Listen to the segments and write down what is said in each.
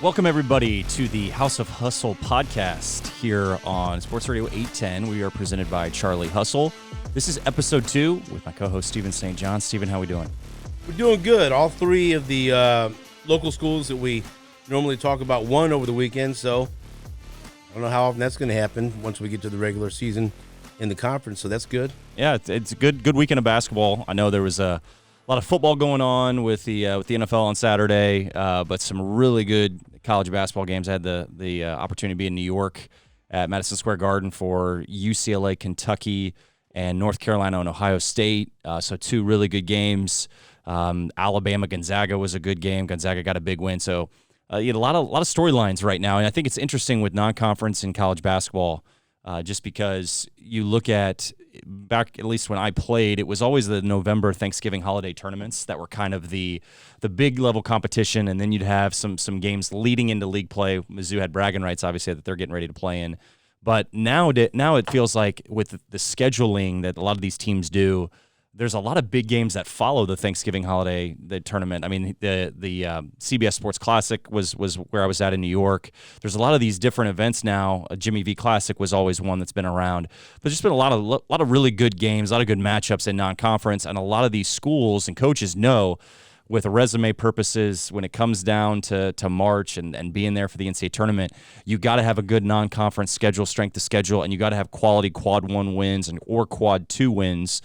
Welcome, everybody, to the House of Hustle podcast here on Sports Radio 810. We are presented by Charlie Hustle. This is episode 2 with my co-host, Steven St. John. Steven, how are we doing? We're doing good. All three of the local schools that we normally talk about won over the weekend, so I don't know how often that's going to happen once we get to the regular season in the conference, so that's good. Yeah, it's a good weekend of basketball. I know there was a lot of football going on with the NFL on Saturday, but some really good college basketball games. I had the opportunity to be in New York at Madison Square Garden for UCLA, Kentucky, and North Carolina and Ohio State. So two really good games. Alabama Gonzaga was a good game. Gonzaga got a big win. So you had a lot of storylines right now, and I think it's interesting with non-conference in college basketball. Just because you look at back, at least when I played, it was always the November Thanksgiving holiday tournaments that were kind of the big level competition, and then you'd have some games leading into league play. Mizzou had bragging rights, obviously, that they're getting ready to play in. But now it feels like with the scheduling that a lot of these teams do, there's a lot of big games that follow the Thanksgiving holiday tournament. I mean, the CBS Sports Classic was where I was at in New York. There's a lot of these different events now. A Jimmy V Classic was always one that's been around. But there's been a lot of really good games, a lot of good matchups in non-conference, and a lot of these schools and coaches know with resume purposes, when it comes down to March and being there for the NCAA tournament, you got to have a good non-conference schedule, strength of schedule, and you got to have quality quad 1 wins or quad 2 wins.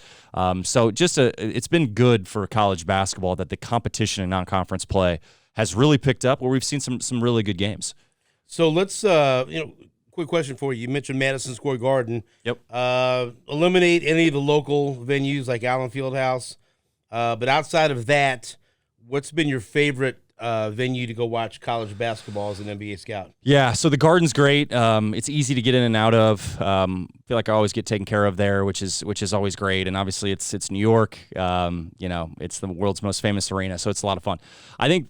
So it's been good for college basketball that the competition in non-conference play has really picked up, where we've seen some really good games. So let's quick question for you. You mentioned Madison Square Garden. Yep. Eliminate any of the local venues like Allen Fieldhouse, but outside of that, what's been your favorite venue to go watch college basketball as an NBA scout? Yeah, so the Garden's great. It's easy to get in and out of. Feel like I always get taken care of there, which is always great. And obviously, it's New York. It's the world's most famous arena, so it's a lot of fun. I think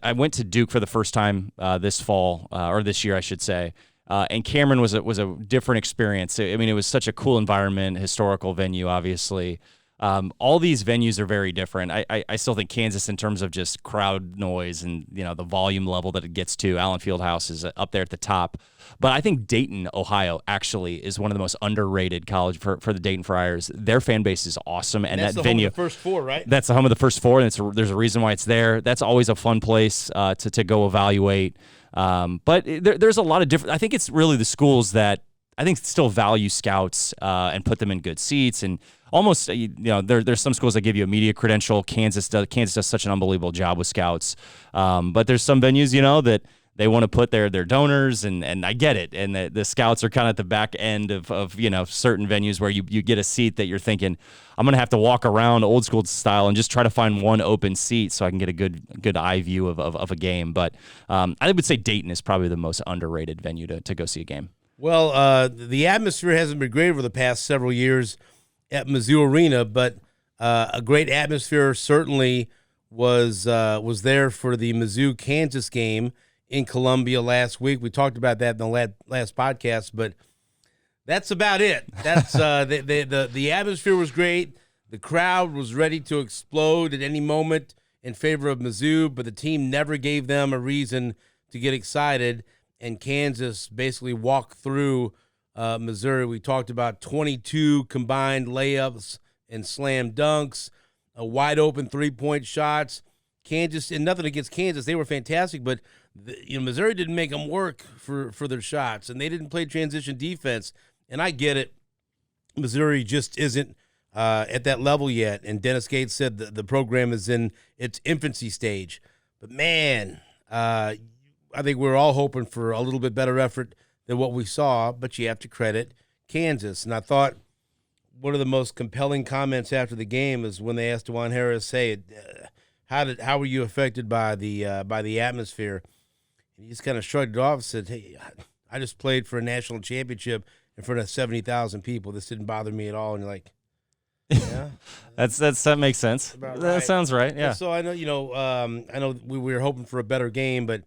I went to Duke for the first time this fall or this year, I should say. And Cameron was a different experience. I mean, it was such a cool environment, historical venue, obviously. All these venues are very different. I still think Kansas, in terms of just crowd noise and the volume level that it gets to, Allen Fieldhouse is up there at the top. But I think Dayton, Ohio, actually is one of the most underrated college for the Dayton Friars. Their fan base is awesome, and that's that the venue, home of the first four, right? That's the home of the first four, and there's a reason why it's there. That's always a fun place to go evaluate. But there's a lot of different. I think it's really the schools that I think still value scouts and put them in good seats, and almost there's some schools that give you a media credential. Kansas does such an unbelievable job with scouts, but there's some venues that they want to put their donors, and I get it, and the scouts are kind of at the back end of certain venues where you get a seat that you're thinking, I'm gonna have to walk around old school style and just try to find one open seat so I can get a good eye view of a game. But I would say Dayton is probably the most underrated venue to go see a game. Well, the atmosphere hasn't been great over the past several years at Mizzou Arena, but a great atmosphere certainly was there for the Mizzou-Kansas game in Columbia last week. We talked about that in the last podcast, but that's about it. That's the atmosphere was great. The crowd was ready to explode at any moment in favor of Mizzou, but the team never gave them a reason to get excited. And Kansas basically walked through Missouri. We talked about 22 combined layups and slam dunks, wide open three-point shots. Kansas, and nothing against Kansas, they were fantastic, but Missouri didn't make them work for their shots, and they didn't play transition defense. And I get it. Missouri just isn't at that level yet. And Dennis Gates said the program is in its infancy stage. But, man, I think we're all hoping for a little bit better effort than what we saw, but you have to credit Kansas. And I thought one of the most compelling comments after the game is when they asked DeJuan Harris, "Hey, how were you affected by the atmosphere?" And he just kind of shrugged it off and said, "Hey, I just played for a national championship in front of 70,000 people. This didn't bother me at all." And you're like, yeah, that makes sense. That sounds right. Yeah. And so I know we were hoping for a better game, but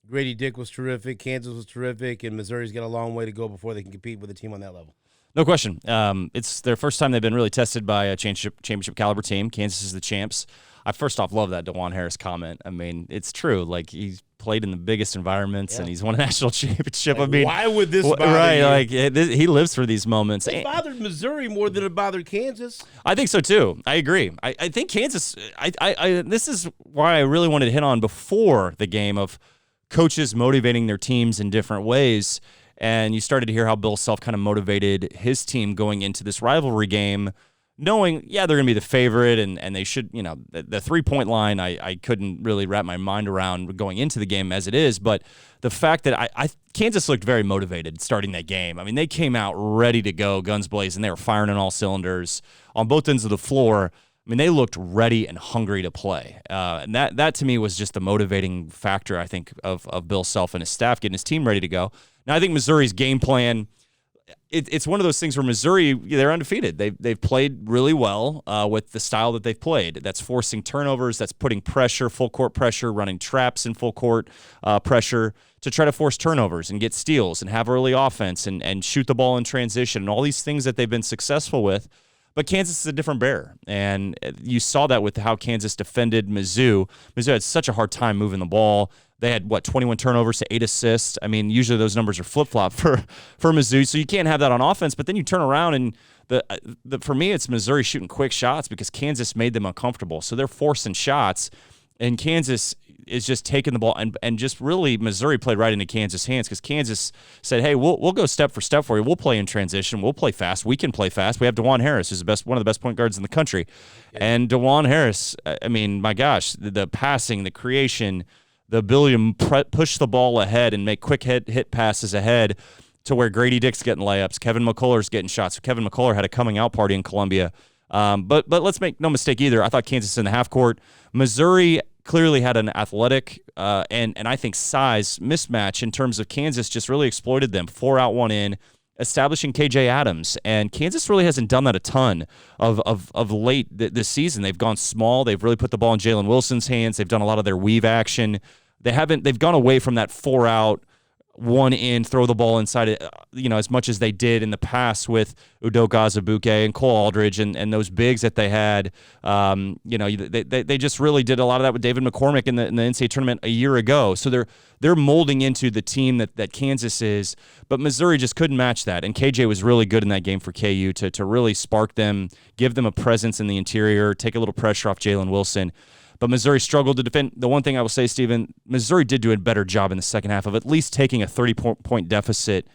Grady Dick was terrific, Kansas was terrific, and Missouri's got a long way to go before they can compete with a team on that level. No question. It's their first time they've been really tested by a championship caliber team. Kansas is the champs. I first off love that DeJuan Harris comment. I mean, it's true. Like, he played in the biggest environments, and he's won a national championship. I mean, why would this bother right? you? Like he lives for these moments. It bothered Missouri more than it bothered Kansas. I think so too. I agree. I think Kansas. This is why I really wanted to hit on before the game of coaches motivating their teams in different ways. And you started to hear how Bill Self kind of motivated his team going into this rivalry game, knowing, they're going to be the favorite and they should, the 3-point line, I couldn't really wrap my mind around going into the game as it is. But the fact that Kansas looked very motivated starting that game. I mean, they came out ready to go, guns blazing. They were firing on all cylinders on both ends of the floor. I mean, they looked ready and hungry to play. And that to me was just the motivating factor, I think, of Bill Self and his staff getting his team ready to go. Now, I think Missouri's game plan, it's one of those things where Missouri, they're undefeated. They've played really well with the style that they've played. That's forcing turnovers. That's putting pressure, full court pressure, running traps in full court pressure to try to force turnovers and get steals and have early offense and shoot the ball in transition and all these things that they've been successful with. But Kansas is a different bear, and you saw that with how Kansas defended Mizzou. Mizzou had such a hard time moving the ball. They had, 21 turnovers to 8 assists. I mean, usually those numbers are flip-flop for Mizzou, so you can't have that on offense. But then you turn around, and for me, it's Missouri shooting quick shots because Kansas made them uncomfortable. So they're forcing shots, and Kansas is just taking the ball, and just really Missouri played right into Kansas' hands because Kansas said, hey, we'll go step for step for you. We'll play in transition. We'll play fast. We can play fast. We have DeJuan Harris, who's one of the best point guards in the country. Yeah. And DeJuan Harris, I mean, my gosh, the passing, the creation, the ability to push the ball ahead and make quick hit passes ahead to where Grady Dick's getting layups, Kevin McCullough's getting shots. Kevin McCullough had a coming out party in Columbia. But let's make no mistake either. I thought Kansas in the half court. Missouri clearly had an athletic and I think size mismatch in terms of Kansas just really exploited them. 4 out, 1 in, establishing KJ Adams. And Kansas really hasn't done that a ton of late this season. They've gone small. They've really put the ball in Jalen Wilson's hands. They've done a lot of their weave action. They've gone away from that 4 out, 1 in, throw the ball inside, as much as they did in the past with Udoka Azubuike and Cole Aldridge and those bigs that they had. They just really did a lot of that with David McCormick in the NCAA tournament a year ago. So they're molding into the team that Kansas is, but Missouri just couldn't match that. And KJ was really good in that game for KU to really spark them, give them a presence in the interior, take a little pressure off Jalen Wilson. But Missouri struggled to defend. The one thing I will say, Stephen, Missouri did do a better job in the second half of at least taking a 30-point deficit,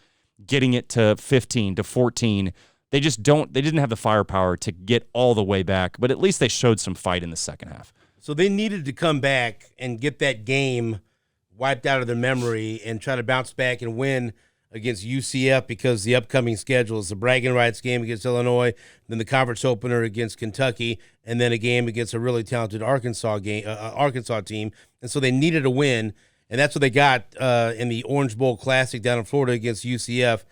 getting it to 15, to 14. They didn't have the firepower to get all the way back, but at least they showed some fight in the second half. So they needed to come back and get that game wiped out of their memory and try to bounce back and win against UCF because the upcoming schedule is the bragging rights game against Illinois, then the conference opener against Kentucky, and then a game against a really talented Arkansas team. And so they needed a win, and that's what they got in the Orange Bowl Classic down in Florida against UCF.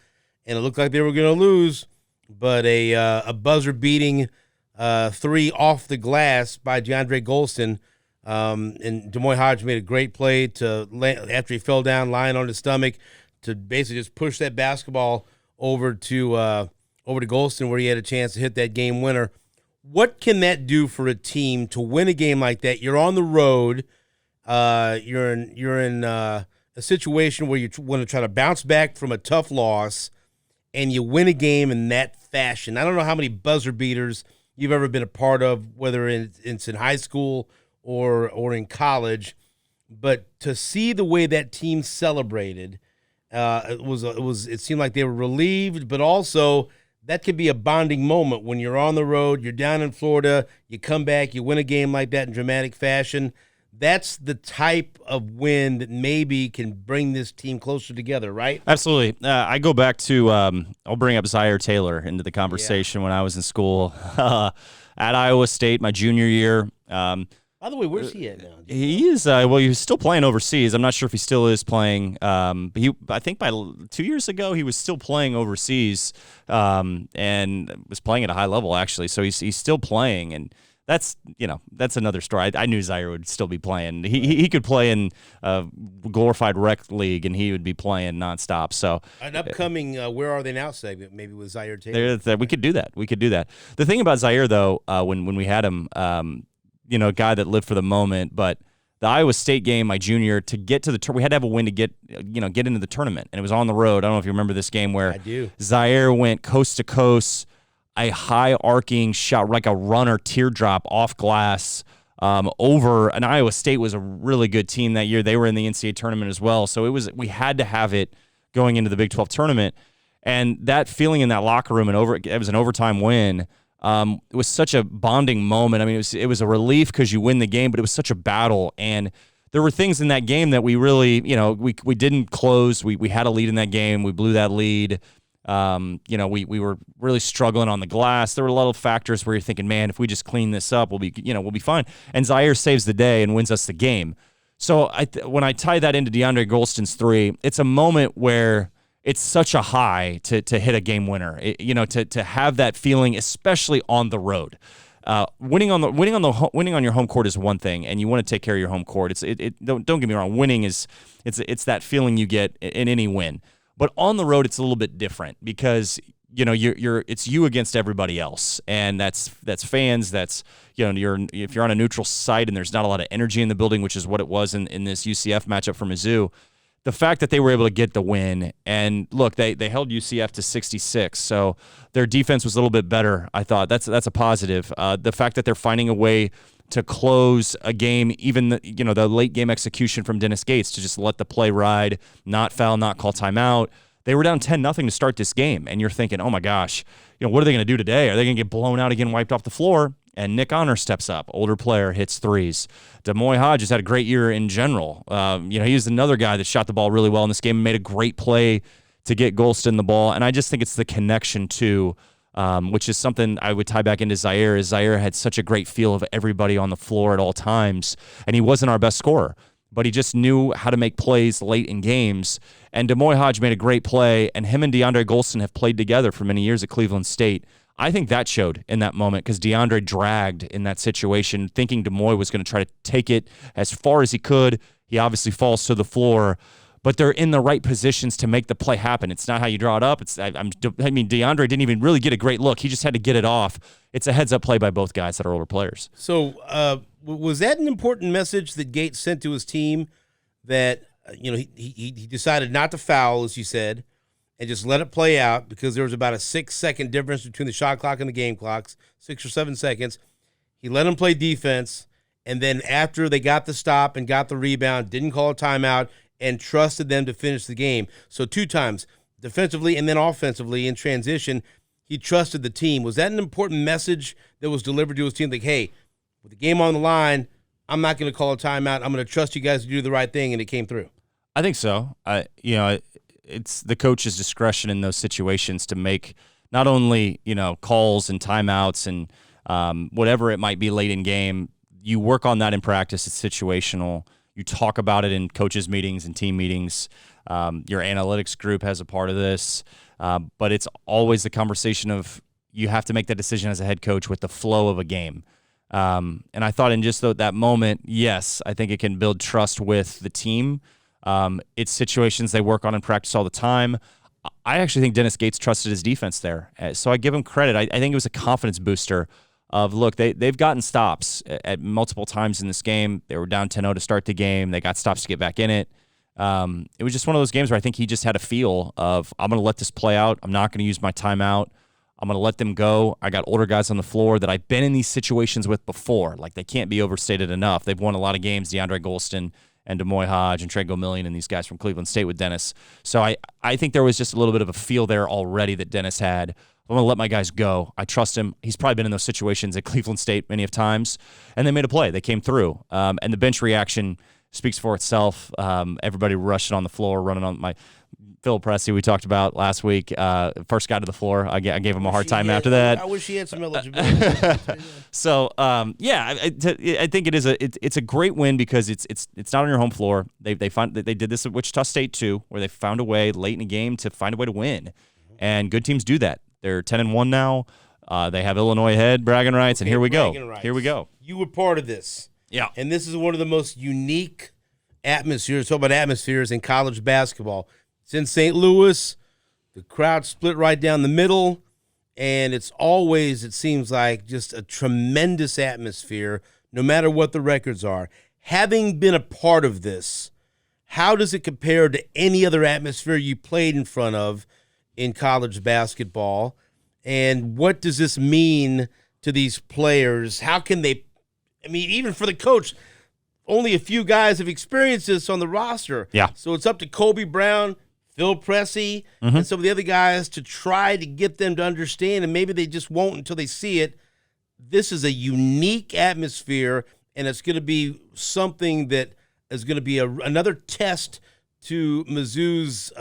And it looked like they were going to lose, but a buzzer-beating 3 off the glass by DeAndre Golston. And Demoy Hodge made a great play after he fell down lying on his stomach, to basically just push that basketball over to Golston, where he had a chance to hit that game winner. What can that do for a team to win a game like that? You're on the road. You're in a situation where you want to try to bounce back from a tough loss, and you win a game in that fashion. I don't know how many buzzer beaters you've ever been a part of, whether it's in high school or in college, but to see the way that team celebrated. It seemed like they were relieved, but also that could be a bonding moment when you're on the road, you're down in Florida, you come back, you win a game like that in dramatic fashion. That's the type of win that maybe can bring this team closer together, right? Absolutely. I go back to I'll bring up Zaire Taylor into the conversation when I was in school at Iowa State my junior year. By the way, where's he at now? He is he was still playing overseas. I'm not sure if he still is playing. But I think by 2 years ago he was still playing overseas, and was playing at a high level actually. So he's still playing, and that's another story. I knew Zaire would still be playing. He could play in a glorified rec league, and he would be playing nonstop. So an upcoming Where Are They Now segment, maybe with Zaire Taylor. We could do that. The thing about Zaire though, when we had him. A guy that lived for the moment, but the Iowa State game, my junior year, to get to the we had to have a win to get into the tournament, and it was on the road. I don't know if you remember this game where I do. Zaire went coast to coast, a high arcing shot like a runner teardrop off glass over. And Iowa State was a really good team that year. They were in the NCAA tournament as well, so we had to have it going into the Big 12 tournament, and that feeling in that locker room it was an overtime win. It was such a bonding moment. I mean, it was a relief because you win the game, but it was such a battle. And there were things in that game that we really, we didn't close. We had a lead in that game. We blew that lead. We were really struggling on the glass. There were a lot of factors where you're thinking, man, if we just clean this up, we'll be fine. And Zaire saves the day and wins us the game. So when I tie that into DeAndre Golston's three, it's a moment where it's such a high to hit a game winner, to have that feeling, especially on the road. Winning on your home court is one thing, and you want to take care of your home court. Don't get me wrong. Winning it's that feeling you get in any win, but on the road it's a little bit different because it's you against everybody else, and that's fans. That's if you're on a neutral site and there's not a lot of energy in the building, which is what it was in this UCF matchup for Mizzou. The fact that they were able to get the win, and look, they held UCF to 66, so their defense was a little bit better. I thought that's a positive. The fact that they're finding a way to close a game, even the late game execution from Dennis Gates to just let the play ride, not foul, not call timeout. They were down 10-0 to start this game, and you're thinking, oh my gosh, what are they going to do today? Are they going to get blown out again, wiped off the floor? And Nick Honor steps up, older player, hits threes. Demoy Hodge has had a great year in general. He's another guy that shot the ball really well in this game and made a great play to get Golston the ball. And I just think it's the connection too, which is something I would tie back into Zaire. Is Zaire had such a great feel of everybody on the floor at all times, and he wasn't our best scorer, but he just knew how to make plays late in games. And Demoy Hodge made a great play, and him and DeAndre Golston have played together for many years at Cleveland State. I think that showed in that moment because DeAndre dragged in that situation, thinking Demoy was going to try to take it as far as he could. He obviously falls to the floor, but they're in the right positions to make the play happen. It's not how you draw it up. DeAndre didn't even really get a great look. He just had to get it off. It's a heads-up play by both guys that are older players. So was that an important message that Gates sent to his team that he decided not to foul, as you said, and just let it play out because there was about a 6-second difference between the shot clock and the game clocks, 6 or 7 seconds. He let them play defense, and then after they got the stop and got the rebound, didn't call a timeout, and trusted them to finish the game. So 2 times, defensively and then offensively in transition, he trusted the team. Was that an important message that was delivered to his team? Like, hey, with the game on the line, I'm not going to call a timeout. I'm going to trust you guys to do the right thing, and it came through. I think so. It's the coach's discretion in those situations to make not only calls and timeouts and whatever it might be late in game. You work on that in practice. It's situational. You talk about it in coaches' meetings and team meetings. Your analytics group has a part of this, but it's always the conversation of you have to make that decision as a head coach with the flow of a game. And I thought in just that moment, yes, I think it can build trust with the team. It's situations they work on in practice all the time. I actually think Dennis Gates trusted his defense there. So I give him credit. I think it was a confidence booster of, look, they've gotten stops at multiple times in this game. They were down 10-0 to start the game. They got stops to get back in it. It was just one of those games where I think he just had a feel of, I'm going to let this play out. I'm not going to use my timeout. I'm going to let them go. I got older guys on the floor that I've been in these situations with before. Like, they can't be overstated enough. They've won a lot of games, DeAndre Golston and Demoy Hodge and Trey Gomillion and these guys from Cleveland State with Dennis. So I think there was just a little bit of a feel there already that Dennis had. I'm going to let my guys go. I trust him. He's probably been in those situations at Cleveland State many of times, and they made a play. They came through. And the bench reaction speaks for itself. Everybody rushing on the floor, running on my Phil Pressey we talked about last week. First guy to the floor. I gave him a hard time after that. I wish he had some eligibility. So I think it's a great win because it's not on your home floor. They did this at Wichita State too, where they found a way late in the game to find a way to win, and good teams do that. They're 10-1 now. They have Illinois ahead, bragging rights, and here we go. Here we go. You were part of this. Yeah. And this is one of the most unique atmospheres, talk about atmospheres in college basketball. It's in St. Louis. The crowd split right down the middle, and it's always, it seems like, just a tremendous atmosphere, no matter what the records are. having been a part of this, how does it compare to any other atmosphere you played in front of in college basketball? And what does this mean to these players? How can they, I mean, even for the coach, only a few guys have experienced this on the roster. Yeah. So it's up to Kobe Brown, Phil Pressey, and some of the other guys to try to get them to understand, and maybe they just won't until they see it. This is a unique atmosphere, and it's going to be something that is going to be another test to Mizzou's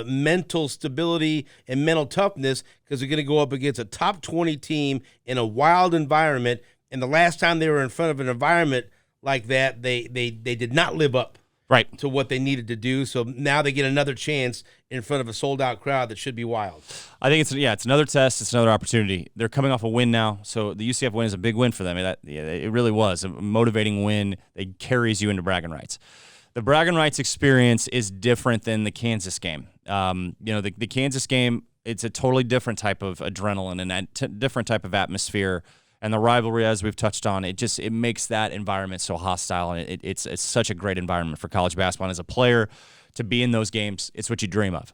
mental stability and mental toughness, because they're going to go up against a top 20 team in a wild environment. And the last time they were in front of an environment like that, they did not live up to what they needed to do. So now they get another chance in front of a sold-out crowd that should be wild. I think it's another test. It's another opportunity. They're coming off a win now, so the UCF win is a big win for them. It really was a motivating win. It carries you into bragging rights. The bragging rights experience is different than the Kansas game. The Kansas game, it's a totally different type of adrenaline and a different type of atmosphere. And the rivalry, as we've touched on, it makes that environment so hostile, and it's such a great environment for college basketball. And as a player, to be in those games, it's what you dream of.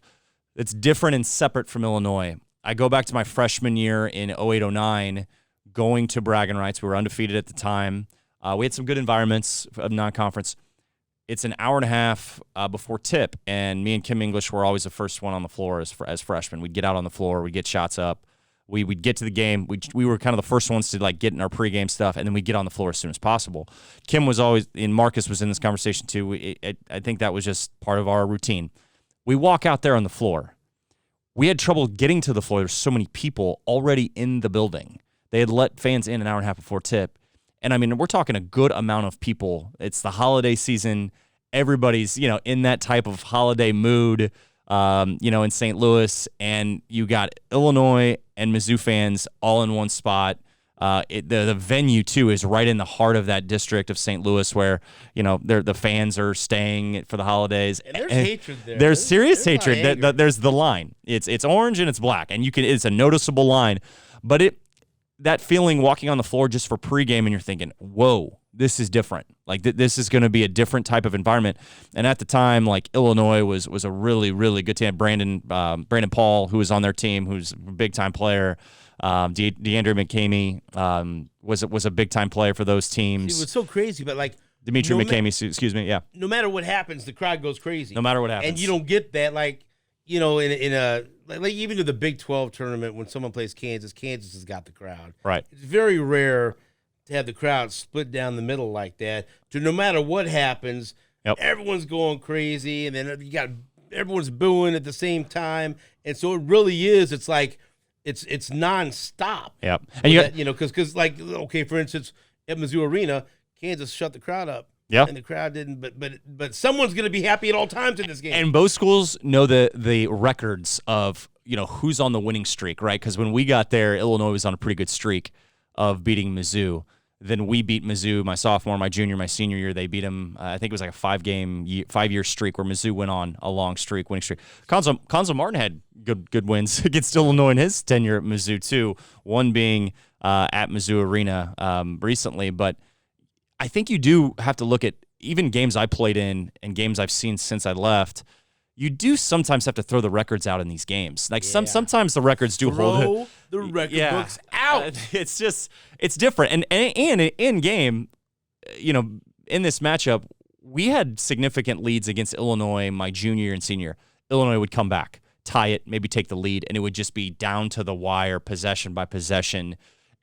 It's different and separate from Illinois. I go back to my freshman year in 08-09, going to bragging rights. We were undefeated at the time. We had some good environments of non-conference. It's an hour and a half before tip, and me and Kim English were always the first one on the floor as freshmen. We'd get out on the floor, we'd get shots up. We'd get to the game. We were kind of the first ones to get in our pregame stuff, and then we'd get on the floor as soon as possible. Kim was always, and Marcus was in this conversation too. I think that was just part of our routine. We walk out there on the floor. We had trouble getting to the floor. There's so many people already in the building. They had let fans in an hour and a half before tip. And I mean, we're talking a good amount of people. It's the holiday season. Everybody's, in that type of holiday mood. In St. Louis, and you got Illinois and Mizzou fans all in one spot. The venue, too, is right in the heart of that district of St. Louis where, the fans are staying for the holidays. And there's hatred there. There's serious hatred. There's the line. It's orange and it's black, and it's a noticeable line. But that feeling walking on the floor just for pregame, and you're thinking, whoa, this is different. This is going to be a different type of environment. And at the time, Illinois was a really, really good team. Brandon Paul, who was on their team, who's a big-time player. DeAndre McCamey was a big-time player for those teams. It was so crazy, but Dimitri McCamey, excuse me, yeah. No matter what happens, the crowd goes crazy. No matter what happens. And you don't get that, even to the Big 12 tournament when someone plays Kansas has got the crowd. Right. It's very rare to have the crowd split down the middle like that. To no matter what happens, everyone's going crazy, and then you got everyone's booing at the same time, and so it really is. It's it's nonstop. Yep. And because for instance, at Mizzou Arena, Kansas shut the crowd up. Yeah. And the crowd didn't, but someone's going to be happy at all times in this game. And both schools know the records of who's on the winning streak, right? Because when we got there, Illinois was on a pretty good streak of beating Mizzou. Then we beat Mizzou my sophomore, my junior, my senior year. They beat them. I think it was like a 5-year streak where Mizzou went on a long winning streak. Conzo Martin had good wins against Illinois in his tenure at Mizzou too. One being at Mizzou Arena recently. But I think you do have to look at even games I played in and games I've seen since I left. You do sometimes have to throw the records out in these games. Sometimes the records do hold the record books out. It's different. And in game, in this matchup, we had significant leads against Illinois my junior year and senior. Illinois would come back, tie it, maybe take the lead, and it would just be down to the wire, possession by possession.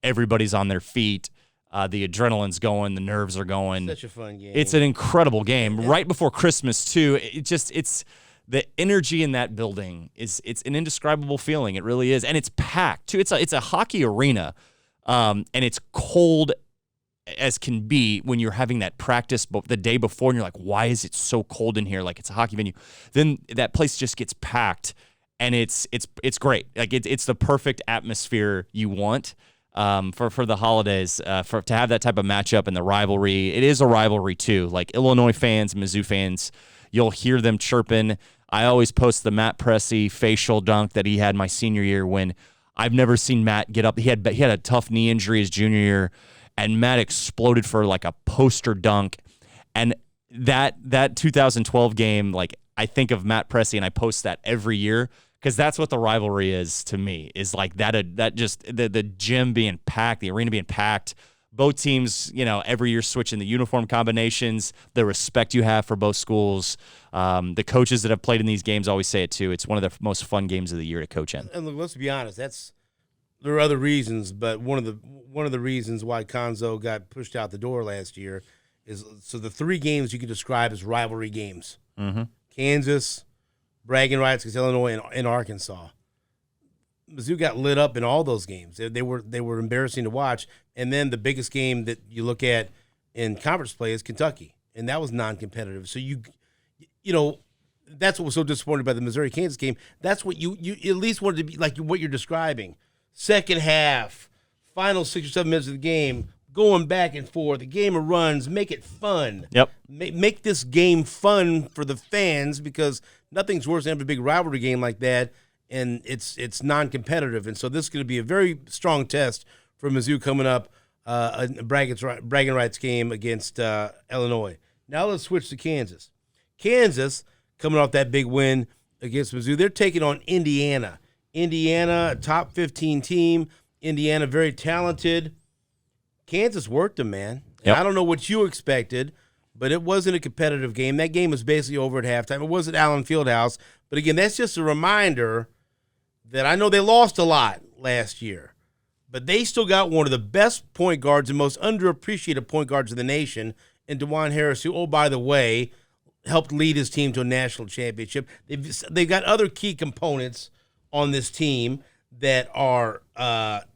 Everybody's on their feet. The adrenaline's going, the nerves are going. Such a fun game. It's an incredible game. Right before Christmas too. It's the energy in that building it's an indescribable feeling. It really is, and it's packed too. It's a hockey arena, and it's cold as can be when you're having that practice the day before, and you're like, why is it so cold in here? Like it's a hockey venue. Then that place just gets packed, and it's great. It's the perfect atmosphere you want. For the holidays, to have that type of matchup and the rivalry. It is a rivalry too. Like Illinois fans, Mizzou fans, you'll hear them chirping. I always post the Matt Pressey facial dunk that he had my senior year when I've never seen Matt get up. He had a tough knee injury his junior year, and Matt exploded for like a poster dunk. And that 2012 game, like, I think of Matt Pressey and I post that every year because that's what the rivalry is to me, is like that just the gym being packed, the arena being packed, both teams, every year switching the uniform combinations, the respect you have for both schools. The coaches that have played in these games always say it too. It's one of the most fun games of the year to coach in. And look, let's be honest, there are other reasons, but one of the reasons why Conzo got pushed out the door last year is so the 3 games you can describe as rivalry games: Kansas, bragging rights against Illinois, and Arkansas. Mizzou got lit up in all those games. They were embarrassing to watch. And then the biggest game that you look at in conference play is Kentucky, and that was non-competitive. So that's what was so disappointing about the Missouri-Kansas game. That's what you at least wanted to be like what you're describing. Second half, final 6 or 7 minutes of the game, going back and forth, the game of runs, make it fun. Yep. Make this game fun for the fans, because nothing's worse than having a big rivalry game like that, and it's non-competitive. And so this is going to be a very strong test for Mizzou coming up, a bragging rights game against Illinois. Now let's switch to Kansas. Kansas, coming off that big win against Mizzou, they're taking on Indiana. Indiana, a top 15 team. Indiana, very talented. Kansas worked them, man. Yep. I don't know what you expected, but it wasn't a competitive game. That game was basically over at halftime. It wasn't Allen Fieldhouse. But, again, that's just a reminder that I know they lost a lot last year, but they still got one of the best point guards and most underappreciated point guards in the nation in DeJuan Harris, who, oh, by the way, helped lead his team to a national championship. They've got other key components on this team that are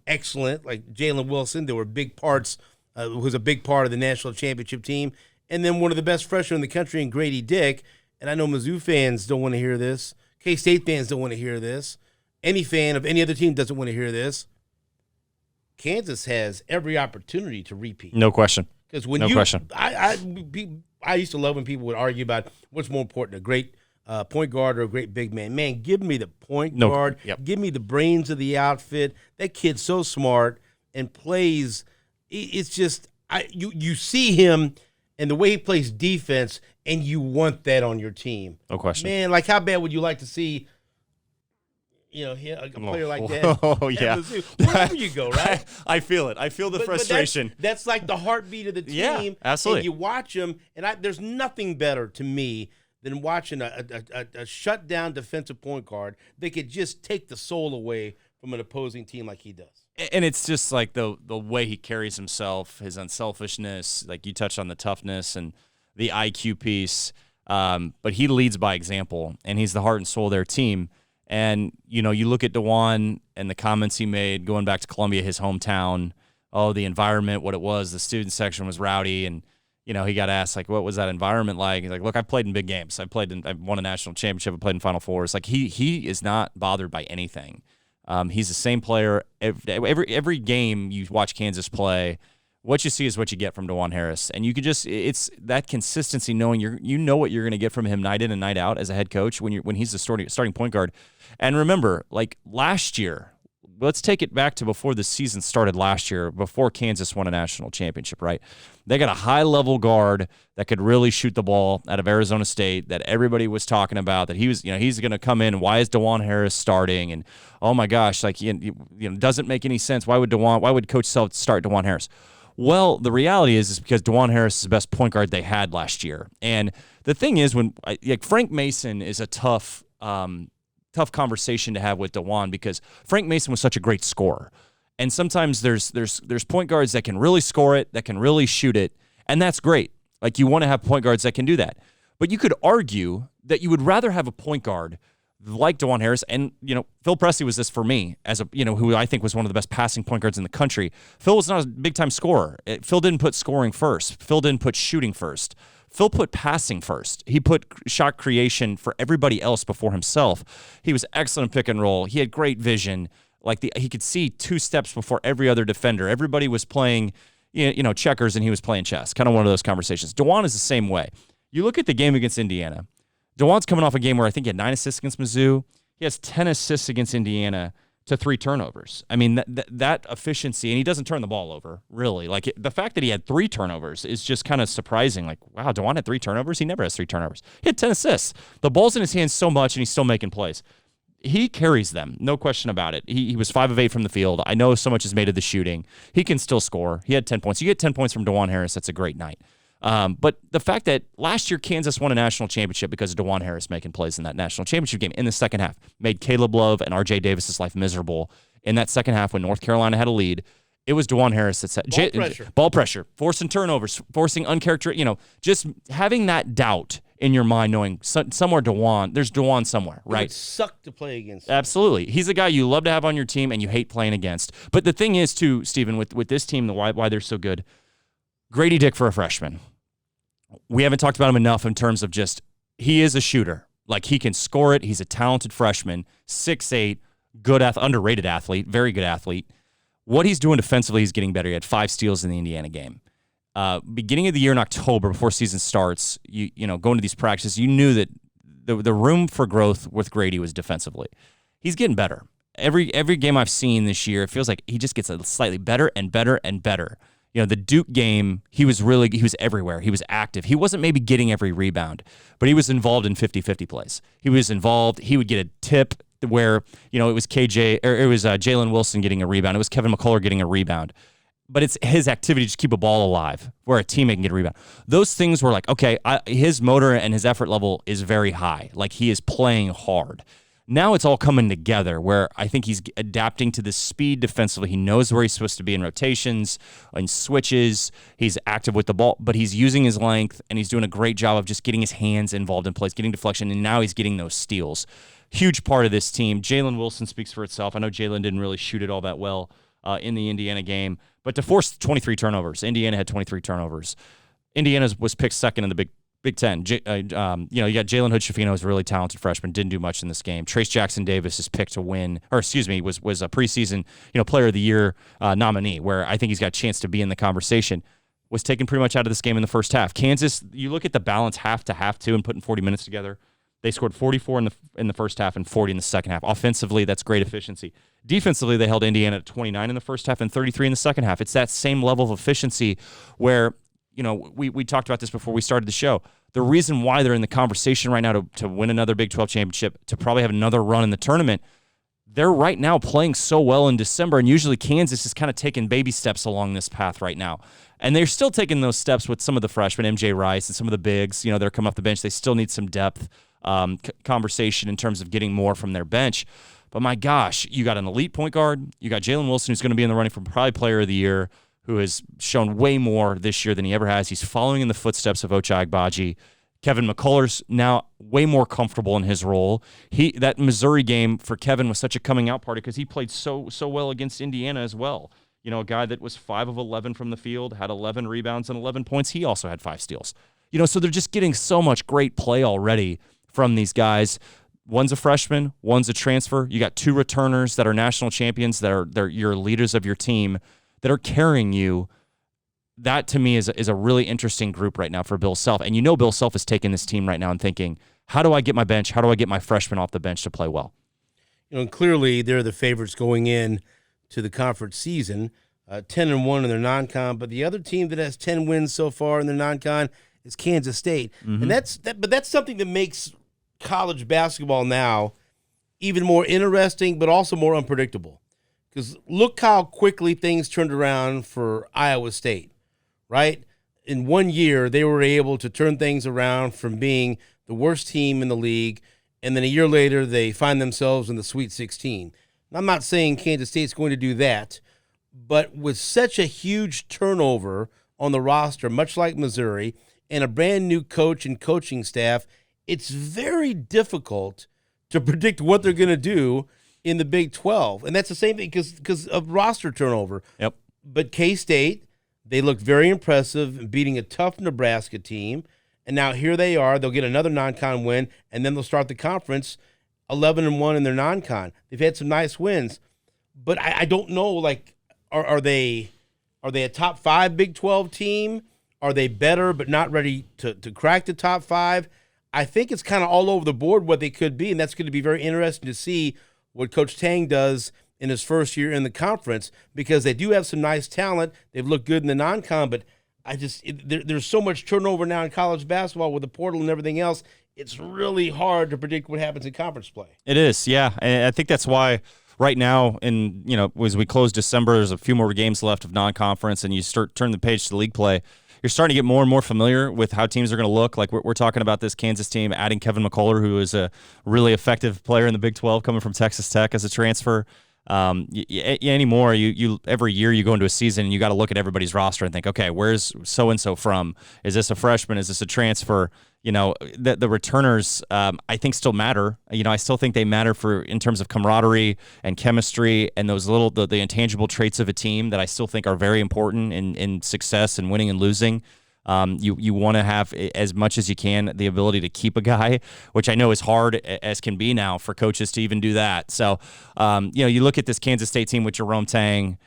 excellent, like Jalen Wilson. There were big parts, who was a big part of the national championship team. And then one of the best freshmen in the country in Grady Dick. And I know Mizzou fans don't want to hear this. K-State fans don't want to hear this. Any fan of any other team doesn't want to hear this. Kansas has every opportunity to repeat. No question. Because when question. I used to love when people would argue about what's more important, a great point guard or a great big man. Man, give me the point guard. Yep. Give me the brains of the outfit. That kid's so smart and plays. It's just you see him and the way he plays defense, and you want that on your team. No question. Man, like how bad would you like to see a player like that? Oh, yeah. Wherever you go, right? I feel it. I feel the frustration. But that's like the heartbeat of the team. Yeah, absolutely. And you watch them, and there's nothing better to me than watching a shut-down defensive point guard that could just take the soul away from an opposing team like he does. And it's just like the way he carries himself, his unselfishness, like you touched on the toughness and the IQ piece. But he leads by example, and he's the heart and soul of their team. And, you look at DeJuan and the comments he made going back to Columbia, his hometown, the environment, what it was, the student section was rowdy. And, he got asked, like, what was that environment like? He's like, look, I played in big games. I won a national championship. I played in Final Fours. Like, he is not bothered by anything. He's the same player. Every game you watch Kansas play, what you see is what you get from DeJuan Harris. And you can it's that consistency, knowing you know what you're going to get from him night in and night out as a head coach when he's the starting point guard. And remember, like last year, let's take it back to before the season started last year, before Kansas won a national championship, right? They got a high-level guard that could really shoot the ball out of Arizona State that everybody was talking about, that he was, he's going to come in. Why is DeJuan Harris starting? And, oh, my gosh, like, doesn't make any sense. Why would Coach Self start DeJuan Harris? Well, the reality is because DeJuan Harris is the best point guard they had last year. And the thing is, Frank Mason is a tough conversation to have with DeJuan, because Frank Mason was such a great scorer. And sometimes there's point guards that can really score it, that can really shoot it, and that's great. Like, you want to have point guards that can do that. But you could argue that you would rather have a point guard like DeJuan Harris, and Phil Pressey was this for me, as who I think was one of the best passing point guards in the country. Phil was not a big time scorer. Phil didn't put scoring first. Phil didn't put shooting first. Phil put passing first. He put shot creation for everybody else before himself. He was excellent pick and roll. He had great vision. He could see 2 steps before every other defender. Everybody was playing, checkers, and he was playing chess. Kind of one of those conversations. DeJuan is the same way. You look at the game against Indiana. DeJuan's coming off a game where I think he had 9 assists against Mizzou. He has 10 assists against Indiana. to 3 turnovers. I mean, that efficiency, and he doesn't turn the ball over, really. Like, the fact that he had 3 turnovers is just kind of surprising. Like, wow, DeJuan had 3 turnovers? He never has 3 turnovers. He had 10 assists. The ball's in his hands so much, and he's still making plays. He carries them, no question about it. He was 5 of 8 from the field. I know so much is made of the shooting. He can still score. He had 10 points. You get 10 points from DeJuan Harris, that's a great night. But the fact that last year Kansas won a national championship because of DeJuan Harris making plays in that national championship game in the second half made Caleb Love and R.J. Davis's life miserable in that second half when North Carolina had a lead. It was DeJuan Harris that set ball pressure, forcing turnovers, forcing uncharacteristic, just having that doubt in your mind, knowing somewhere there's DeJuan somewhere, right? It would suck to play against. Absolutely. He's a guy you love to have on your team and you hate playing against. But the thing is, too, Stephen, with this team, why they're so good, Grady Dick for a freshman. We haven't talked about him enough in terms of just, he is a shooter. Like, he can score it. He's a talented freshman, 6'8", good underrated athlete, very good athlete. What he's doing defensively, he's getting better. He had 5 steals in the Indiana game. Beginning of the year in October, before season starts, you know, going to these practices, you knew that the room for growth with Grady was defensively. He's getting better. Every game I've seen this year, it feels like he just gets slightly better and better and better. You know, the Duke game, he was everywhere. He was active. He wasn't maybe getting every rebound, but he was involved in 50-50 plays. He was involved. He would get a tip where, you know, it was Jalen Wilson getting a rebound. It was Kevin McCullough getting a rebound. But it's his activity to just keep a ball alive where a teammate can get a rebound. Those things were like, okay, his motor and his effort level is very high. Like, he is playing hard. Now it's all coming together where I think he's adapting to the speed defensively. He knows where he's supposed to be in rotations, in switches. He's active with the ball, but he's using his length, and he's doing a great job of just getting his hands involved in plays, getting deflection, and now he's getting those steals. Huge part of this team. Jalen Wilson speaks for itself. I know Jalen didn't really shoot it all that well in the Indiana game, but to force 23 turnovers, Indiana had 23 turnovers. Indiana was picked second in the Big Ten. You got Jalen Hood-Schifino, who's a really talented freshman, didn't do much in this game. Trace Jackson Davis is picked to win, was a preseason Player of the Year nominee, where I think he's got a chance to be in the conversation. Was taken pretty much out of this game in the first half. Kansas, you look at the balance half to half too, and putting 40 minutes together. They scored 44 in the first half and 40 in the second half. Offensively, that's great efficiency. Defensively, they held Indiana at 29 in the first half and 33 in the second half. It's that same level of efficiency where, we talked about this before we started the show. The reason why they're in the conversation right now to win another Big 12 championship, to probably have another run in the tournament, they're right now playing so well in December, and usually Kansas is kind of taking baby steps along this path right now. And they're still taking those steps with some of the freshmen, MJ Rice and some of the bigs. They're coming off the bench. They still need some depth conversation in terms of getting more from their bench. But my gosh, you got an elite point guard. You got Jalen Wilson, who's going to be in the running for probably Player of the Year, who has shown way more this year than he ever has. He's following in the footsteps of Ochai Agbaji. Kevin McCullough's now way more comfortable in his role. That Missouri game for Kevin was such a coming out party because he played so well against Indiana as well. A guy that was 5 of 11 from the field, had 11 rebounds and 11 points. He also had 5 steals. So they're just getting so much great play already from these guys. One's a freshman, one's a transfer. You got 2 returners that are national champions, they're your leaders of your team, that are carrying you. That, to me, is a really interesting group right now for Bill Self. And Bill Self is taking this team right now and thinking, how do I get my bench? How do I get my freshmen off the bench to play well? And clearly they're the favorites going in to the conference season, 10-1 in their non-con. But the other team that has 10 wins so far in their non-con is Kansas State. Mm-hmm. And that's something that makes college basketball now even more interesting, but also more unpredictable. Because look how quickly things turned around for Iowa State, right? In 1 year, they were able to turn things around from being the worst team in the league, and then a year later, they find themselves in the Sweet 16. I'm not saying Kansas State's going to do that, but with such a huge turnover on the roster, much like Missouri, and a brand new coach and coaching staff, it's very difficult to predict what they're going to do in the Big 12. And that's the same thing because of roster turnover. Yep. But K-State, they looked very impressive in beating a tough Nebraska team. And now here they are. They'll get another non-con win, and then they'll start the conference 11-1 in their non-con. They've had some nice wins. But I don't know, are they a top 5 Big 12 team? Are they better but not ready to crack the top 5? I think it's kind of all over the board what they could be, and that's going to be very interesting to see what Coach Tang does in his first year in the conference, because they do have some nice talent. They've looked good in the non-con, but there's so much turnover now in college basketball with the portal and everything else. It's really hard to predict what happens in conference play. It is, yeah. And I think that's why right now, as we close December, there's a few more games left of non-conference, and you turn the page to league play. You're starting to get more and more familiar with how teams are going to look. Like we're talking about this Kansas team adding Kevin McCullough, who is a really effective player in the Big 12, coming from Texas Tech as a transfer. Anymore, you every year you go into a season and you got to look at everybody's roster and think, okay, where's so and so from? Is this a freshman? Is this a transfer? The returners, I think, still matter. I still think they matter in terms of camaraderie and chemistry and those the intangible traits of a team that I still think are very important in success and winning and losing. You want to have, as much as you can, the ability to keep a guy, which I know is hard as can be now for coaches to even do that. So, you look at this Kansas State team with Jerome Tang.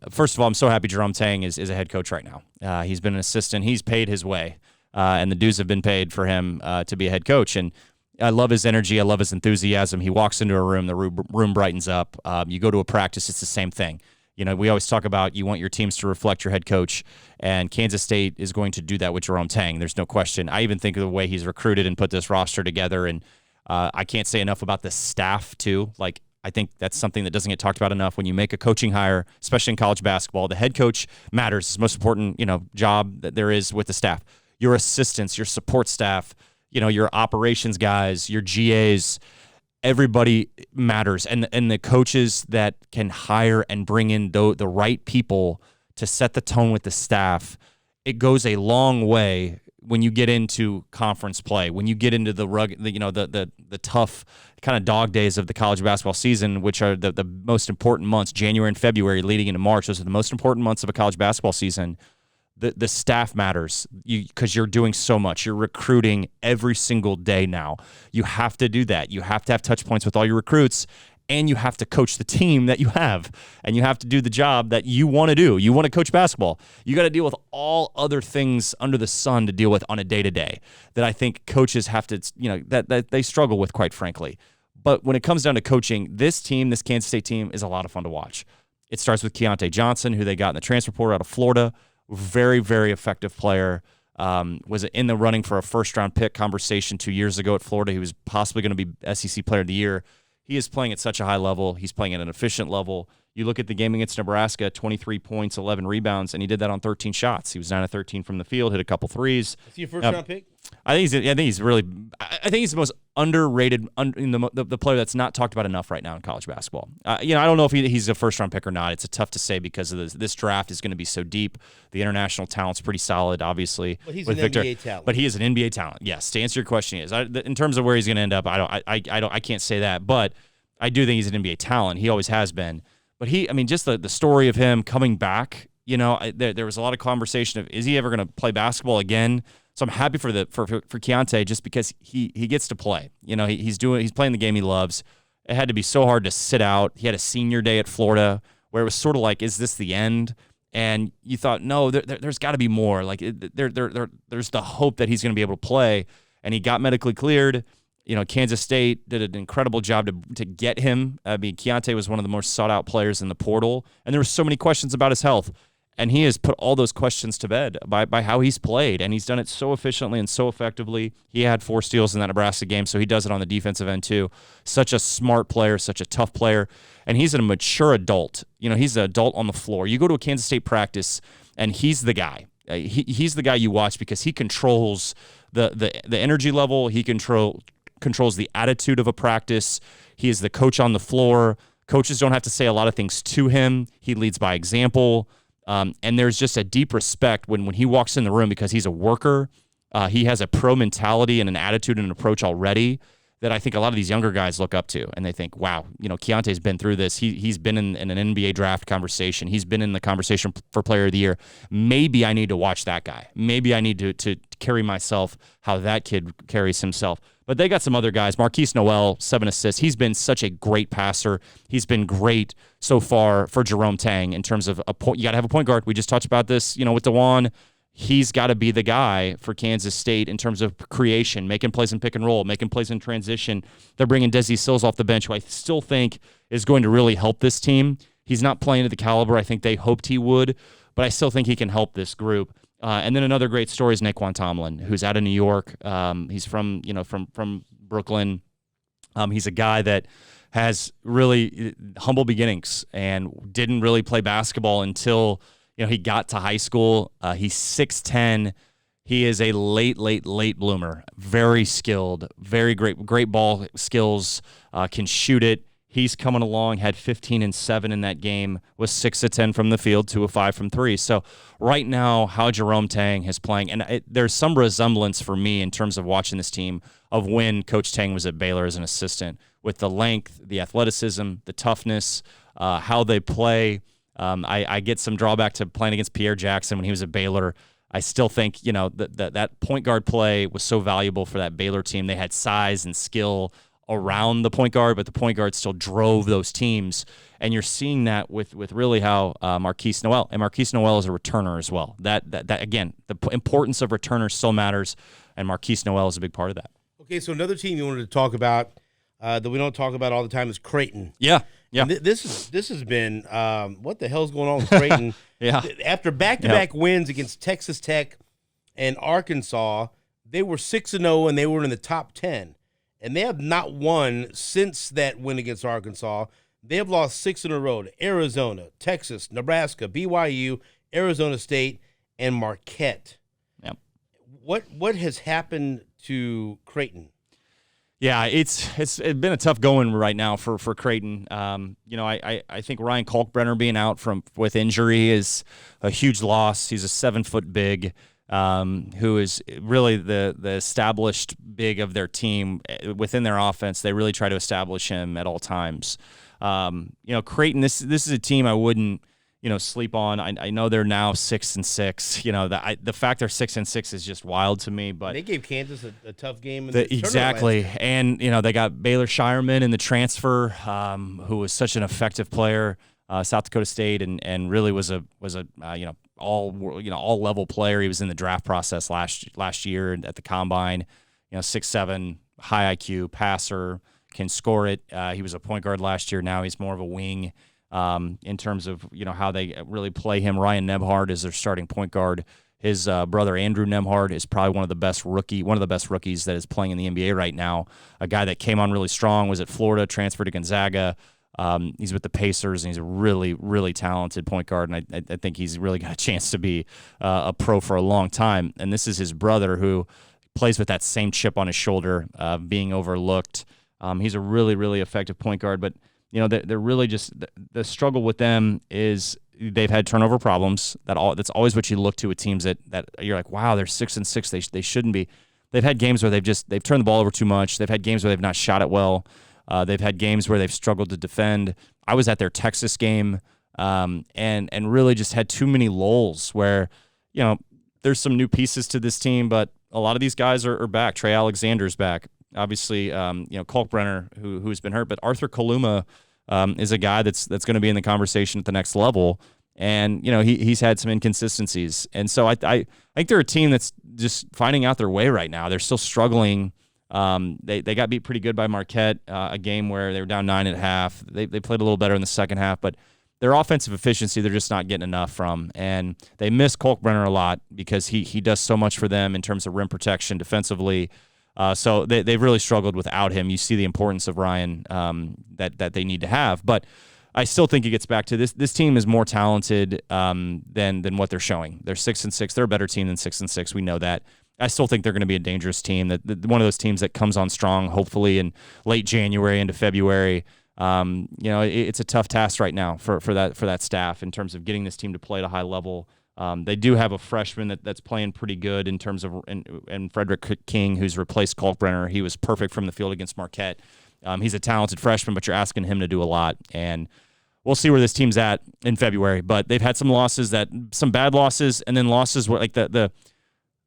First of all, I'm so happy Jerome Tang is a head coach right now. He's been an assistant. He's paid his way. And the dues have been paid for him to be a head coach. And I love his energy. I love his enthusiasm. He walks into a room, the room brightens up. You go to a practice, it's the same thing. We always talk about you want your teams to reflect your head coach, and Kansas State is going to do that with Jerome Tang. There's no question. I even think of the way he's recruited and put this roster together, and I can't say enough about the staff, too. Like, I think that's something that doesn't get talked about enough. When you make a coaching hire, especially in college basketball, the head coach matters. It's the most important, job that there is with the staff. Your assistants, your support staff, your operations guys, your GAs, everybody matters. And the coaches that can hire and bring in the right people to set the tone with the staff, it goes a long way when you get into conference play, when you get into the tough kind of dog days of the college basketball season, which are the most important months, January and February leading into March. Those are the most important months of a college basketball season. The staff matters because you're doing so much. You're recruiting every single day now. You have to do that. You have to have touch points with all your recruits, and you have to coach the team that you have, and you have to do the job that you want to do. You want to coach basketball. You got to deal with all other things under the sun to deal with on a day-to-day that I think coaches have to, that they struggle with, quite frankly. But when it comes down to coaching, this Kansas State team is a lot of fun to watch. It starts with Keontae Johnson, who they got in the transfer portal out of Florida. Very, very effective player. Was in the running for a first-round pick conversation 2 years ago at Florida. He was possibly going to be SEC Player of the Year. He is playing at such a high level. He's playing at an efficient level. You look at the game against Nebraska, 23 points, 11 rebounds, and he did that on 13 shots. He was 9 of 13 from the field, hit a couple threes. Is he a first-round pick? I think he's the most underrated, the player that's not talked about enough right now in college basketball. I don't know if he's a first-round pick or not. It's tough to say because of this draft is going to be so deep. The international talent's pretty solid, obviously. But he's an NBA talent. But he is an NBA talent. Yes. To answer your question, in terms of where he's going to end up, I can't say that. But I do think he's an NBA talent. He always has been. But just the story of him coming back. There was a lot of conversation of, is he ever going to play basketball again? So I'm happy for Keontae just because he gets to play. He's playing the game he loves. It had to be so hard to sit out. He had a senior day at Florida where it was sort of like, is this the end? And you thought, no, there's got to be more. Like there's the hope that he's going to be able to play. And he got medically cleared. Kansas State did an incredible job to get him. Keontae was one of the most sought out players in the portal, and there were so many questions about his health. And he has put all those questions to bed by how he's played, and he's done it so efficiently and so effectively. He had 4 steals in that Nebraska game, so he does it on the defensive end too. Such a smart player, such a tough player, and he's a mature adult. He's an adult on the floor. You go to a Kansas State practice, and he's the guy. He's the guy you watch because he controls the energy level. He controls the attitude of a practice. He is the coach on the floor. Coaches don't have to say a lot of things to him. He leads by example. And there's just a deep respect when he walks in the room because he's a worker. He has a pro mentality and an attitude and an approach already that I think a lot of these younger guys look up to. And they think, wow, Keontae's been through this. He's been in an NBA draft conversation. He's been in the conversation for Player of the Year. Maybe I need to watch that guy. Maybe I need to carry myself how that kid carries himself. But they got some other guys. Marquise Noel, 7 assists. He's been such a great passer. He's been great so far for Jerome Tang in terms of a point. You got to have a point guard. We just talked about this, with DeJuan. he's got to be the guy for Kansas State in terms of creation, making plays in pick and roll, making plays in transition. They're bringing Desi Sills off the bench, who I still think is going to really help this team. He's not playing at the caliber I think they hoped he would, but I still think he can help this group. And then another great story is Naquan Tomlin, who's out of New York. He's from Brooklyn. He's a guy that has really humble beginnings and didn't really play basketball until he got to high school. He's 6'10". He is a late bloomer. Very skilled, very great ball skills. Can shoot it. He's coming along, had 15 and 7 in that game, was 6 of 10 from the field, 2 of 5 from 3. So right now, how Jerome Tang is playing, and there's some resemblance for me in terms of watching this team of when Coach Tang was at Baylor as an assistant, with the length, the athleticism, the toughness, how they play. I get some drawback to playing against Pierre Jackson when he was at Baylor. I still think that point guard play was so valuable for that Baylor team. They had size and skill around the point guard, but the point guard still drove those teams. And you're seeing that with really how Marquise Noel, and Marquise Noel is a returner as well. That again, the importance of returners still matters, and Marquise Noel is a big part of that. Okay, so another team you wanted to talk about that we don't talk about all the time is Creighton. Yeah. This has been what the hell's going on with Creighton? Yeah. After back-to-back wins against Texas Tech and Arkansas, they were 6-0 and they were in the top 10. And they have not won since that win against Arkansas. They have lost 6 in a row to Arizona, Texas, Nebraska, BYU, Arizona State, and Marquette. Yep. What has happened to Creighton? Yeah, it's been a tough going right now for Creighton. I think Ryan Kalkbrenner being out with injury is a huge loss. He's a 7-foot big. Who is really the established big of their team within their offense. They really try to establish him at all times. Creighton, this is a team I wouldn't sleep on. I know they're now 6-6. The fact they're 6-6 is just wild to me. But they gave Kansas a tough game. Exactly, and they got Baylor Shireman in the transfer, who was such an effective player. South Dakota State, and really was a all level player. He was in the draft process last year at the combine. 6'7", high IQ, passer, can score it. He was a point guard last year. Now he's more of a wing. In terms of how they really play him. Ryan Nebhard is their starting point guard. His brother Andrew Nembhard is probably one of the best rookies that is playing in the NBA right now. A guy that came on really strong, was at Florida, transferred to Gonzaga. He's with the Pacers, and he's a really, really talented point guard, and I think he's really got a chance to be a pro for a long time. And this is his brother, who plays with that same chip on his shoulder, being overlooked. He's a really, really effective point guard, but they're really just the struggle with them is they've had turnover problems. That's always what you look to with teams that you're like, wow, they're 6-6. They shouldn't be. They've had games where they've turned the ball over too much. They've had games where they've not shot it well. They've had games where they've struggled to defend. I was at their Texas game, and really just had too many lulls where, there's some new pieces to this team, but a lot of these guys are back. Trey Alexander's back. Obviously, Kalkbrenner, who's been hurt, but Arthur Kaluma is a guy that's going to be in the conversation at the next level. And, he's had some inconsistencies. And so I think they're a team that's just finding out their way right now. They're still struggling. They got beat pretty good by Marquette, a game where they were down 9 at half. They played a little better in the second half, but their offensive efficiency, they're just not getting enough from. And they miss Kalkbrenner a lot because he does so much for them in terms of rim protection defensively. So they've really struggled without him. You see the importance of Ryan that they need to have. But I still think it gets back to this team is more talented than what they're showing. They're 6-6. They're a better team than 6-6. We know that. I still think they're going to be a dangerous team. That one of those teams that comes on strong, hopefully in late January into February. It's a tough task right now for that staff in terms of getting this team to play at a high level. They do have a freshman that's playing pretty good in terms of and Frederick King, who's replaced Kalkbrenner. He was perfect from the field against Marquette. He's a talented freshman, but you're asking him to do a lot. And we'll see where this team's at in February. But they've had some bad losses, and then losses where like the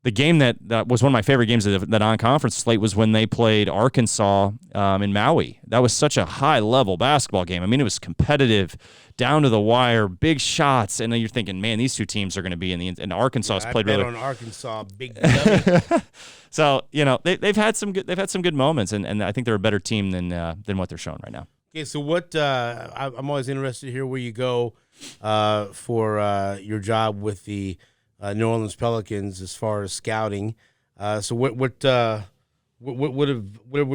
the game that was one of my favorite games of the non-conference slate was when they played Arkansas in Maui. That was such a high-level basketball game. I mean, it was competitive, down to the wire, big shots, and then you're thinking, man, these two teams are going to be in the. And Arkansas has played really. On Arkansas, big. W. So they've had some good moments, and I think they're a better team than what they're showing right now. Okay, so what? I'm always interested to hear where you go for your job with the New Orleans Pelicans as far as scouting. So what were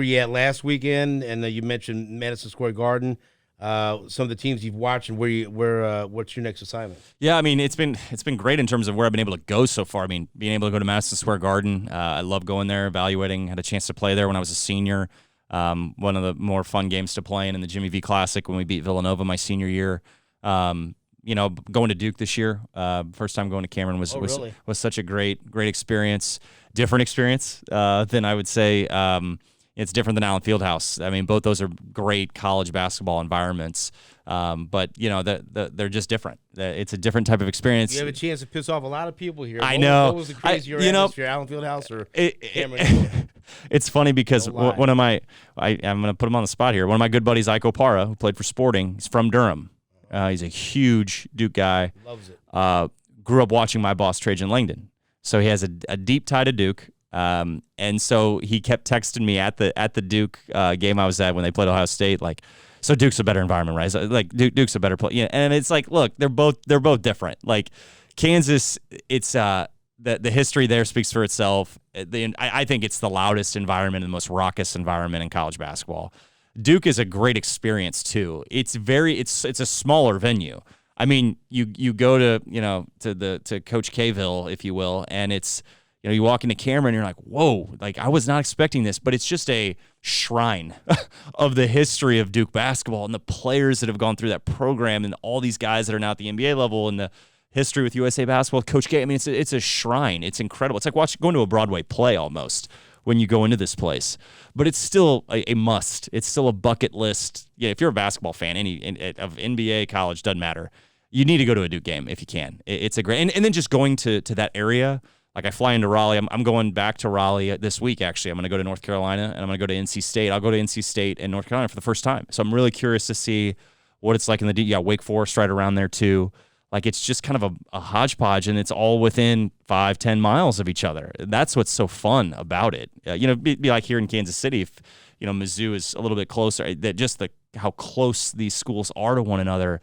you at last weekend? And you mentioned Madison Square Garden. Some of the teams you've watched, and what's your next assignment? Yeah, I mean it's been great in terms of where I've been able to go so far. I mean, being able to go to Madison Square Garden, I love going there, evaluating. Had a chance to play there when I was a senior. One of the more fun games to play in the Jimmy V Classic when we beat Villanova my senior year. Going to Duke this year, first time going to Cameron was such a great experience, different experience than I would say. It's different than Allen Fieldhouse. I mean, both those are great college basketball environments, but they're just different. It's a different type of experience. You have a chance to piss off a lot of people here. I know. What was the crazier atmosphere, Allen Fieldhouse or Cameron? It's funny because one of my I'm going to put him on the spot here. One of my good buddies, Ike Opara, who played for Sporting, he's from Durham. He's a huge Duke guy. Loves it. Grew up watching my boss, Trajan Langdon. So he has a deep tie to Duke. And so he kept texting me at the Duke game I was at when they played Ohio State, like, so Duke's a better environment, right? So, like Duke's a better play. Yeah, and it's like, look, they're both different. Like Kansas, it's the history there speaks for itself. I think it's the loudest environment and the most raucous environment in college basketball. Duke is a great experience too. It's a smaller venue. I mean, you go to Coach K-ville, if you will, and it's, you walk into Cameron and you're like, whoa, like I was not expecting this, but it's just a shrine of the history of Duke basketball and the players that have gone through that program and all these guys that are now at the NBA level and the history with USA basketball, Coach K. I mean, it's a shrine. It's incredible. It's like going to a Broadway play almost when you go into this place, but it's still a must. It's still a bucket list. Yeah, if you're a basketball fan, of NBA, college, doesn't matter. You need to go to a Duke game if you can. It's a great, and then just going to that area. Like I fly into Raleigh. I'm going back to Raleigh this week, actually. I'm going to go to North Carolina, and I'm going to go to NC State. I'll go to NC State and North Carolina for the first time. So I'm really curious to see what it's like in the Wake Forest right around there too. Like it's just kind of a hodgepodge, and it's all within 5-10 miles of each other. That's what's so fun about it. Be like here in Kansas City, if Mizzou is a little bit closer. That just how close these schools are to one another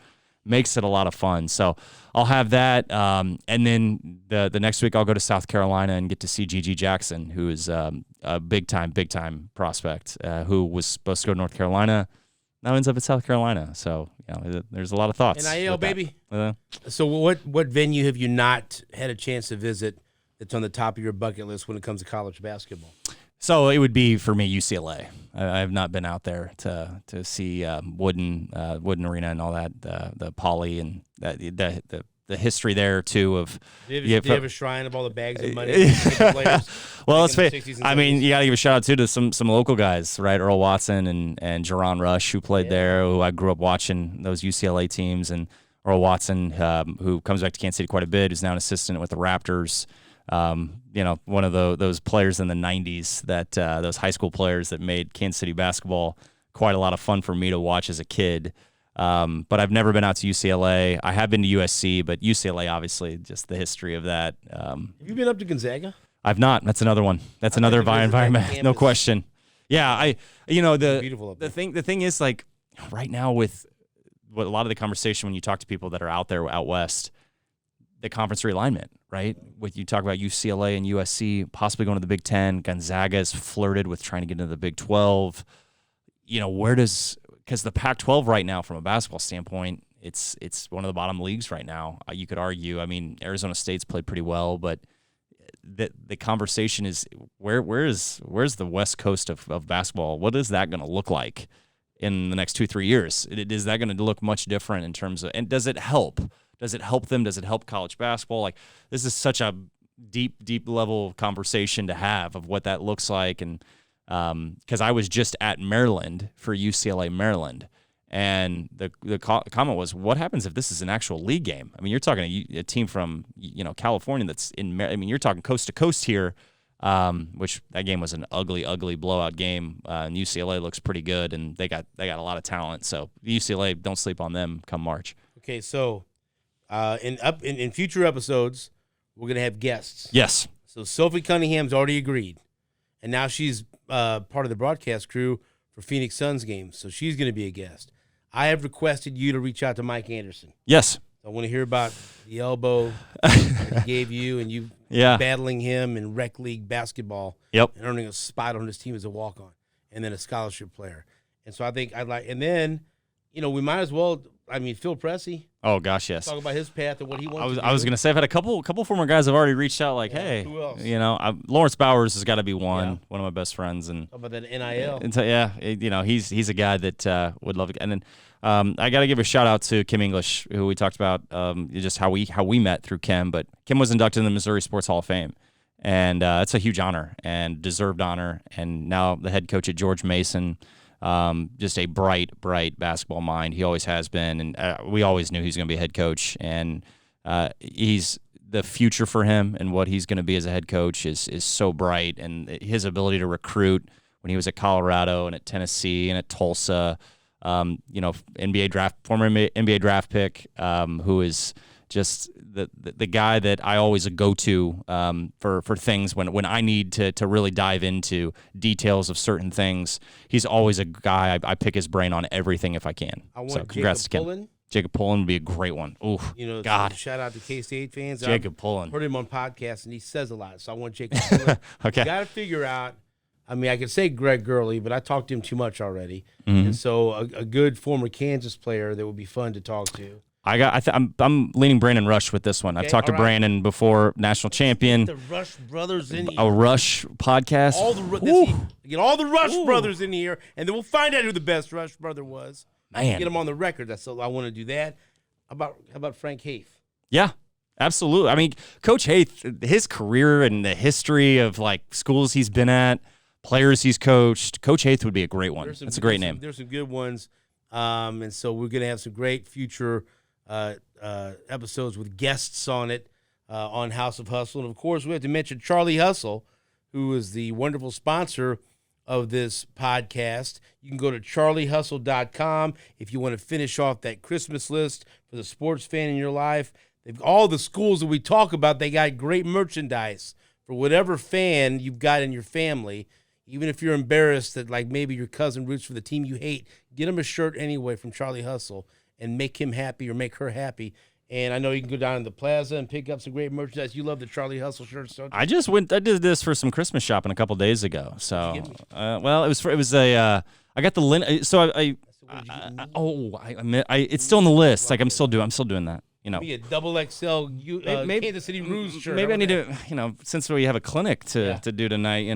makes it a lot of fun. So I'll have that, and then the next week I'll go to South Carolina and get to see Gigi Jackson, who is a big time prospect, who was supposed to go to North Carolina, now ends up at South Carolina. So there's a lot of thoughts. NIL, baby. So what venue have you not had a chance to visit that's on the top of your bucket list when it comes to college basketball? So it would be for me UCLA. I have not been out there to see Wooden Arena and all that, the Poly and the history there too of. Do you have a shrine of all the bags of money? Players well, let's face. I mean, you got to give a shout out too to some local guys, right? Earl Watson and Jerron Rush, who played there. Who I grew up watching those UCLA teams, and Earl Watson, who comes back to Kansas City quite a bit, who's now an assistant with the Raptors. One of those players in the 90s those high school players that made Kansas City basketball quite a lot of fun for me to watch as a kid. But I've never been out to UCLA. I have been to USC, but UCLA, obviously, just the history of that. Have you been up to Gonzaga? I've not. That's another one. That's another environment. No question. Yeah, the thing is, like, right now with what a lot of the conversation when you talk to people that are out there out west, the conference realignment, right? With you talk about UCLA and USC possibly going to the Big Ten. Gonzaga is flirted with trying to get into the Big 12. Because the Pac-12 right now, from a basketball standpoint, it's one of the bottom leagues right now. You could argue. I mean, Arizona State's played pretty well, but the conversation is where's the West Coast of basketball? What is that going to look like in the next 2-3 years? Is that going to look much different in terms of? And does it help? Does it help them? Does it help college basketball? Like, this is such a deep level conversation to have of what that looks like. And because I was just at Maryland for UCLA Maryland, And the comment was, what happens if this is an actual league game? I mean, you're talking a team from California that's you're talking coast to coast here, which that game was an ugly blowout game. And UCLA looks pretty good, and they got a lot of talent. So UCLA, don't sleep on them come March. Okay, so in future episodes, we're gonna have guests. Yes. So Sophie Cunningham's already agreed, and now she's part of the broadcast crew for Phoenix Suns games. So she's gonna be a guest. I have requested you to reach out to Mike Anderson. Yes. I want to hear about the elbow that he gave you and you battling him in rec league basketball. Yep. And earning a spot on his team as a walk-on and then a scholarship player. And so I think and then, we might as well, Phil Pressey. Oh gosh, yes. Talk about his path and what he wants to do. I was going to say, I've had a couple former guys have already reached out hey, who else? Lawrence Bowers has got to be one of my best friends. And how about that NIL? And he's a guy that would love it. And then I got to give a shout out to Kim English, who we talked about just how we met through Kim. But Kim was inducted in the Missouri Sports Hall of Fame, and it's a huge honor and deserved honor. And now the head coach at George Mason. Just a bright basketball mind. He always has been, and we always knew he was going to be a head coach. And he's the future for him, and what he's going to be as a head coach is so bright. And his ability to recruit when he was at Colorado and at Tennessee and at Tulsa, former NBA draft pick, who is just the guy that I always go to for things when I need to really dive into details of certain things. He's always a guy I pick his brain on everything if I can. Congrats to Kim. Jacob Pullen would be a great one. Ooh, God. Shout out to K-State fans. Jacob Pullen. Heard him on podcasts, and he says a lot, so I want Jacob Pullen. Okay. You got to figure out. I could say Greg Gurley, but I talked to him too much already. Mm-hmm. And so a good former Kansas player that would be fun to talk to. I'm leaning Brandon Rush with this one. I've talked to Brandon before, national champion. Get the Rush brothers in here. A Rush podcast. Get all the Rush brothers in here, and then we'll find out who the best Rush brother was. Man, get them on the record. I want to do that. How about Frank Haith? Yeah, absolutely. Coach Haith, his career and the history of schools he's been at, players he's coached. Coach Haith would be a great one. That's a great name. There's some good ones, and so we're gonna have some great future episodes with guests on it on House of Hustle. And, of course, we have to mention Charlie Hustle, who is the wonderful sponsor of this podcast. You can go to charliehustle.com if you want to finish off that Christmas list for the sports fan in your life. All the schools that we talk about, they got great merchandise for whatever fan you've got in your family. Even if you're embarrassed that maybe your cousin roots for the team you hate, get him a shirt anyway from Charlie Hustle and make him happy or make her happy. And I know you can go down to the plaza and pick up some great merchandise. You love the Charlie Hustle shirts, don't you? I did this for some Christmas shopping a couple days ago. So, I got the linen. It's still on the list. I'm still doing that. Be a double XL Kansas City Roos shirt. Maybe I need to, since we have a clinic to do tonight,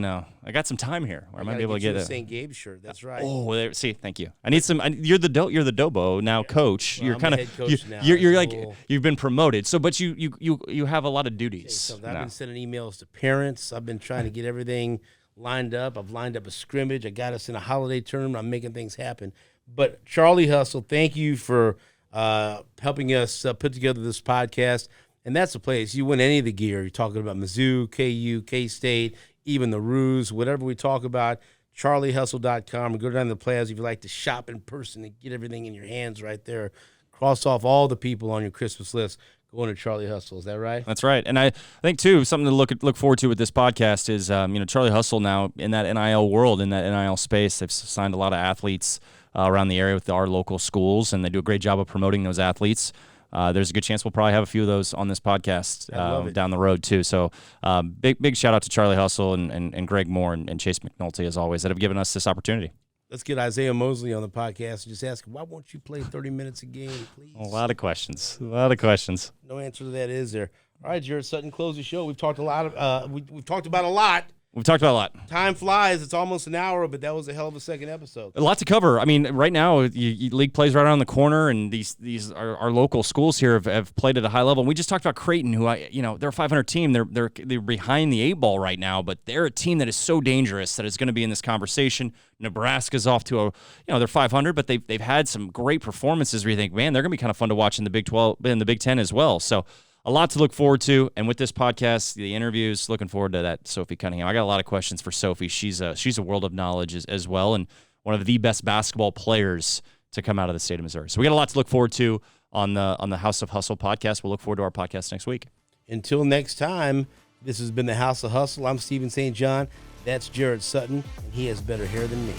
I got some time here where I might be able to get a St. Gabe shirt. That's right. Oh, thank you. I need some. You're the Dobo now, coach. Well, you're kind of now. You're you've been promoted. So, but you have a lot of duties. I've been sending emails to parents. I've been trying to get everything lined up. I've lined up a scrimmage. I got us in a holiday tournament. I'm making things happen. But Charlie Hustle, thank you for helping us put together this podcast. And that's the place. You win any of the gear. You're talking about Mizzou, KU, K-State, even the Roos, whatever we talk about, charliehustle.com. Or go down to the plaza if you like to shop in person and get everything in your hands right there. Cross off all the people on your Christmas list going to Charlie Hustle. Is that right? That's right. And I think, too, something to look forward to with this podcast is, Charlie Hustle now in that NIL world, in that NIL space, they've signed a lot of athletes around the area with our local schools, and they do a great job of promoting those athletes. There's a good chance we'll probably have a few of those on this podcast down the road, too. So big shout out to Charlie Hustle and Greg Moore and Chase McNulty, as always, that have given us this opportunity. Let's get Isaiah Mosley on the podcast and just ask him, why won't you play 30 minutes a game, please? A lot of questions. No answer to that, is there? All right, Jared Sutton, close the show. We've talked a lot. We've talked about a lot. We've talked about a lot. Time flies. It's almost an hour, but that was a hell of a second episode. A lot to cover. I mean, right now, league plays right around the corner, and these our local schools here have played at a high level. And we just talked about Creighton, who they're a 500 team. They're behind the 8 ball right now, but they're a team that is so dangerous that is going to be in this conversation. Nebraska's off to they're 500, but they've had some great performances where you think, man, they're going to be kind of fun to watch in the Big 12, in the Big 10 as well. So a lot to look forward to, and with this podcast, the interviews, looking forward to that. Sophie Cunningham. I got a lot of questions for Sophie. She's a world of knowledge as well, and one of the best basketball players to come out of the state of Missouri. So we got a lot to look forward to on the House of Hustle podcast. We'll look forward to our podcast next week. Until next time, this has been the House of Hustle. I'm Stephen St. John. That's Jared Sutton, and he has better hair than me.